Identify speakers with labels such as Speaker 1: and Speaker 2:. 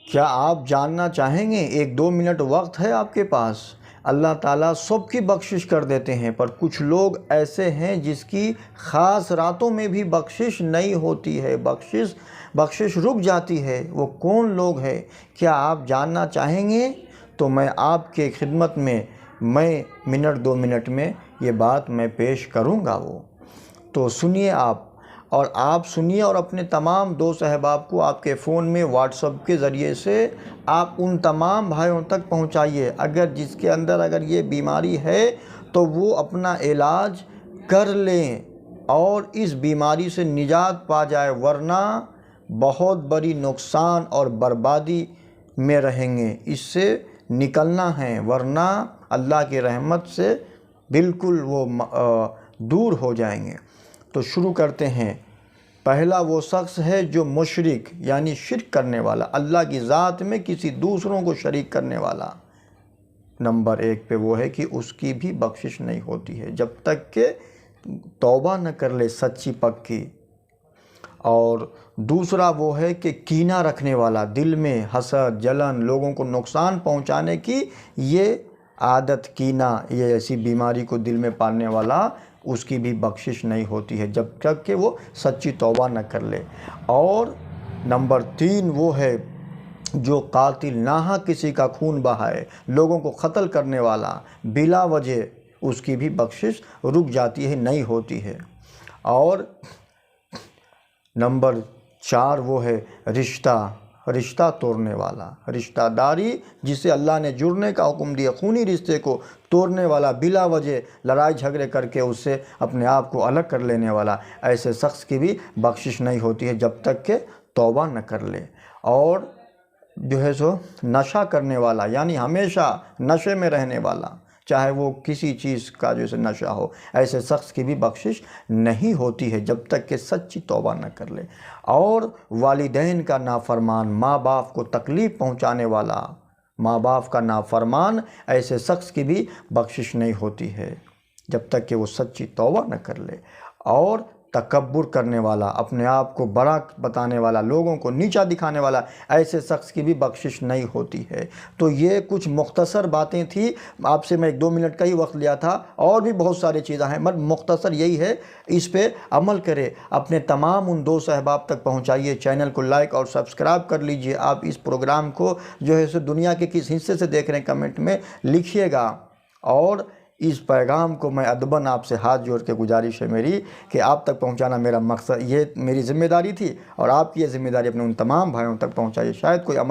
Speaker 1: کیا آپ جاننا چاہیں گے؟ 1-2 منٹ وقت ہے آپ کے پاس؟ اللہ تعالیٰ سب کی بخشش کر دیتے ہیں، پر کچھ لوگ ایسے ہیں جس کی خاص راتوں میں بھی بخشش نہیں ہوتی ہے، بخشش رک جاتی ہے۔ وہ کون لوگ ہیں؟ کیا آپ جاننا چاہیں گے؟ تو میں آپ کے خدمت میں 1-2 منٹ میں یہ بات میں پیش کروں گا۔ وہ تو سنیے آپ سنیے اور اپنے تمام دوست احباب کو آپ کے فون میں واٹس ایپ کے ذریعے سے آپ ان تمام بھائیوں تک پہنچائیے، جس کے اندر یہ بیماری ہے تو وہ اپنا علاج کر لیں اور اس بیماری سے نجات پا جائے، ورنہ بہت بڑی نقصان اور بربادی میں رہیں گے۔ اس سے نکلنا ہے، ورنہ اللہ کی رحمت سے بالکل وہ دور ہو جائیں گے۔ تو شروع کرتے ہیں۔ پہلا وہ شخص ہے جو مشرک یعنی شرک کرنے والا، اللہ کی ذات میں کسی دوسروں کو شریک کرنے والا۔ نمبر 1 پہ وہ ہے کہ اس کی بھی بخشش نہیں ہوتی ہے جب تک کہ توبہ نہ کر لے سچی پکی۔ اور دوسرا وہ ہے کہ کینہ رکھنے والا، دل میں حسد، جلن، لوگوں کو نقصان پہنچانے کی یہ عادت، کینہ، یہ ایسی بیماری کو دل میں پالنے والا، اس کی بھی بخشش نہیں ہوتی ہے جب تک کہ وہ سچی توبہ نہ کر لے۔ اور نمبر 3 وہ ہے جو قاتل، ناحق کسی کا خون بہائے، لوگوں کو قتل کرنے والا، بلا وجہ، اس کی بھی بخشش رک جاتی ہے، نہیں ہوتی ہے۔ اور نمبر 4 وہ ہے رشتہ توڑنے والا، رشتہ داری جسے اللہ نے جڑنے کا حکم دیا، خونی رشتے کو توڑنے والا، بلا وجہ لڑائی جھگڑے کر کے اس سے اپنے آپ کو الگ کر لینے والا، ایسے شخص کی بھی بخشش نہیں ہوتی ہے جب تک کہ توبہ نہ کر لے۔ اور جو ہے سو نشہ کرنے والا، یعنی ہمیشہ نشے میں رہنے والا، چاہے وہ کسی چیز کا جیسے نشہ ہو، ایسے شخص کی بھی بخشش نہیں ہوتی ہے جب تک کہ سچی توبہ نہ کر لے۔ اور والدین کا نافرمان، ماں باپ کو تکلیف پہنچانے والا، ماں باپ کا نافرمان، ایسے شخص کی بھی بخشش نہیں ہوتی ہے جب تک کہ وہ سچی توبہ نہ کر لے۔ اور تکبر کرنے والا، اپنے آپ کو بڑا بتانے والا، لوگوں کو نیچا دکھانے والا، ایسے شخص کی بھی بخشش نہیں ہوتی ہے۔ تو یہ کچھ مختصر باتیں تھیں، آپ سے میں 1-2 منٹ کا ہی وقت لیا تھا، اور بھی بہت ساری چیزیں ہیں، مگر مختصر یہی ہے، اس پہ عمل کرے، اپنے تمام ان دوست احباب تک پہنچائیے، چینل کو لائک اور سبسکرائب کر لیجئے۔ آپ اس پروگرام کو جو ہے سو دنیا کے کس حصے سے دیکھ رہے ہیں کمنٹ میں لکھیے گا۔ اور اس پیغام کو میں ادباً آپ سے ہاتھ جوڑ کے گزارش ہے میری کہ آپ تک پہنچانا میرا مقصد، یہ میری ذمہ داری تھی، اور آپ کی یہ ذمہ داری اپنے ان تمام بھائیوں تک پہنچائیے، شاید کوئی عمل